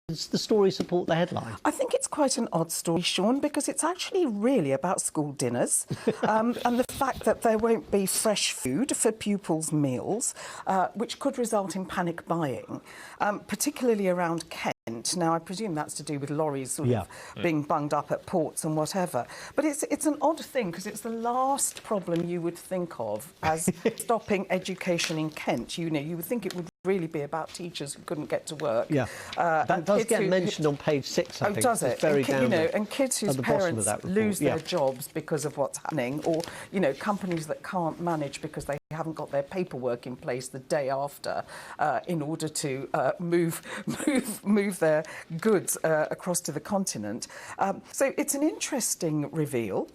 does the story support the headline? I think it's quite an odd story, Sean, because it's actually really about school dinners and the fact that there won't be fresh food for pupils' meals, which could result in panic buying, particularly around Kent. Now, I presume that's to do with lorries sort of being bunged up at ports and whatever. But it's an odd thing because it's the last problem you would think of as stopping education in Kent. You know, you would think it would really be about teachers who couldn't get to work. Yeah, that does get mentioned on page 6, I think. Does it? It's very down you know, there, and kids whose parents lose their jobs because of what's happening, or, you know, companies that can't manage because they haven't got their paperwork in place the day after in order to move their goods across to the continent. So it's an interesting reveal.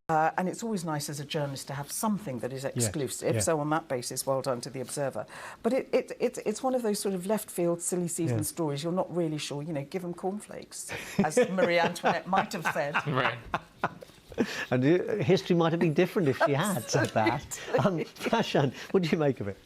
And it's always nice as a journalist to have something that is exclusive. Yeah. So on that basis, well done to the Observer. But it's one of those sort of left field, silly season stories. You're not really sure. You know, give them cornflakes, as Marie Antoinette might have said. Right. And history might have been different if she had said that. Prashant, what do you make of it?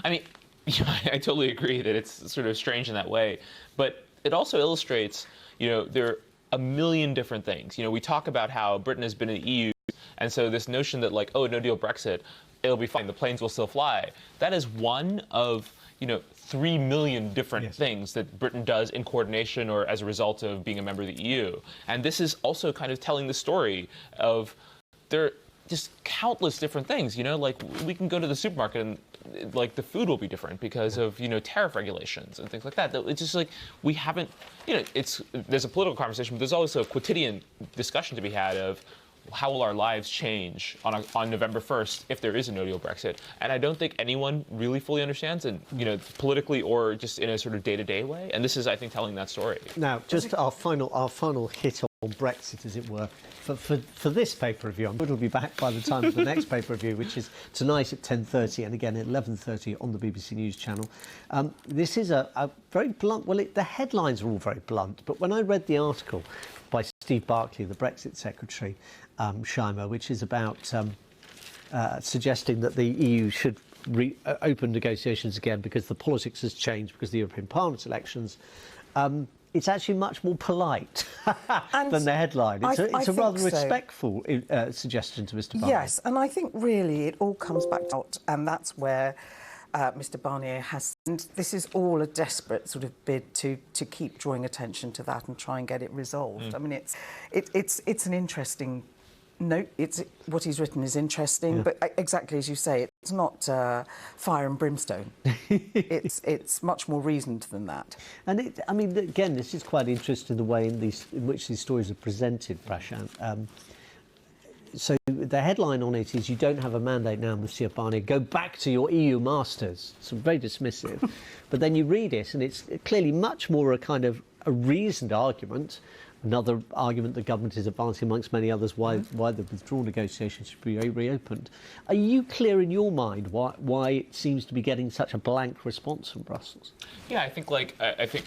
I mean, I totally agree that it's sort of strange in that way, but it also illustrates, you know, there are a million different things. You know, we talk about how Britain has been in the EU, and so this notion that, like, oh, no deal Brexit, it'll be fine, the planes will still fly. That is one of, you know, 3 million different things that Britain does in coordination or as a result of being a member of the EU. And this is also kind of telling the story of there are just countless different things, you know, like we can go to the supermarket and like the food will be different because of, you know, tariff regulations and things like that. It's just like we haven't, you know, there's a political conversation, but there's also a quotidian discussion to be had of how will our lives change on November 1st if there is a no-deal Brexit? And I don't think anyone really fully understands, and, you know, politically or just in a sort of day-to-day way. And this is, I think, telling that story. Now, just our final hit on Brexit, as it were, for this paper review. It'll be back by the time of the next paper review, which is tonight at 10:30 and again at 11:30 on the BBC News channel. This is a very blunt. Well, the headlines are all very blunt, but when I read the article by Steve Barclay, the Brexit Secretary, Scheimer, which is about suggesting that the EU should open negotiations again because the politics has changed because of the European Parliament elections. It's actually much more polite than the headline. It's a rather respectful suggestion to Mr. Barnier. Yes, and I think really it all comes back to, and that's where Mr. Barnier has. And this is all a desperate sort of bid to keep drawing attention to that and try and get it resolved. I mean, it's an interesting note. What he's written is interesting, but exactly as you say, it's not fire and brimstone. it's much more reasoned than that. And I mean, again, this is quite interesting the way in which these stories are presented, Prashant. So the headline on it is, "You don't have a mandate now, Monsieur Barnier. Go back to your EU masters." It's very dismissive. But then you read it, and it's clearly much more a kind of a reasoned argument. Another argument the government is advancing, amongst many others, why the withdrawal negotiations should be reopened. Are you clear in your mind why it seems to be getting such a blank response from Brussels? Yeah, I think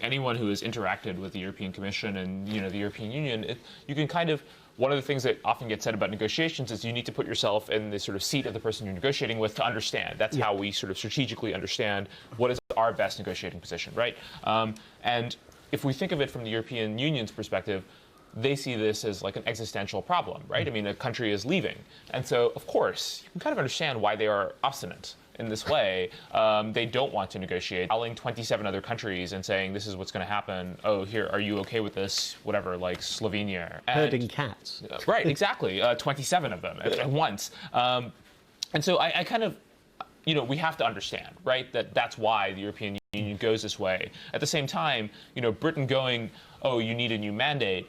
anyone who has interacted with the European Commission and, you know, the European Union, you can kind of. One of the things that often gets said about negotiations is you need to put yourself in the sort of seat of the person you're negotiating with to understand. That's how we sort of strategically understand what is our best negotiating position, right? And if we think of it from the European Union's perspective, they see this as like an existential problem, right? I mean, a country is leaving. And so, of course, you can kind of understand why they are obstinate in this way. They don't want to negotiate, calling 27 other countries and saying, this is what's going to happen. Oh, here, are you okay with this? Whatever, like Slovenia. Herding cats. Right, exactly. 27 of them at once. And so I kind of, you know, we have to understand, right, that's why the European Union goes this way. At the same time, you know, Britain going, oh, you need a new mandate.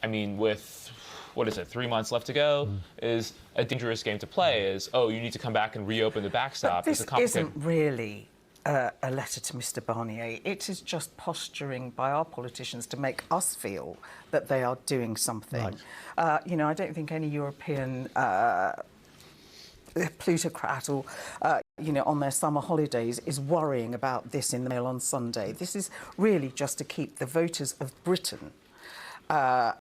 I mean, with, what is it, 3 months left to go, is a dangerous game to play, is, oh, you need to come back and reopen the backstop. But this isn't really a letter to Mr. Barnier. It is just posturing by our politicians to make us feel that they are doing something. Right. You know, I don't think any European plutocrat or, you know, on their summer holidays is worrying about this in the Mail on Sunday. This is really just to keep the voters of Britain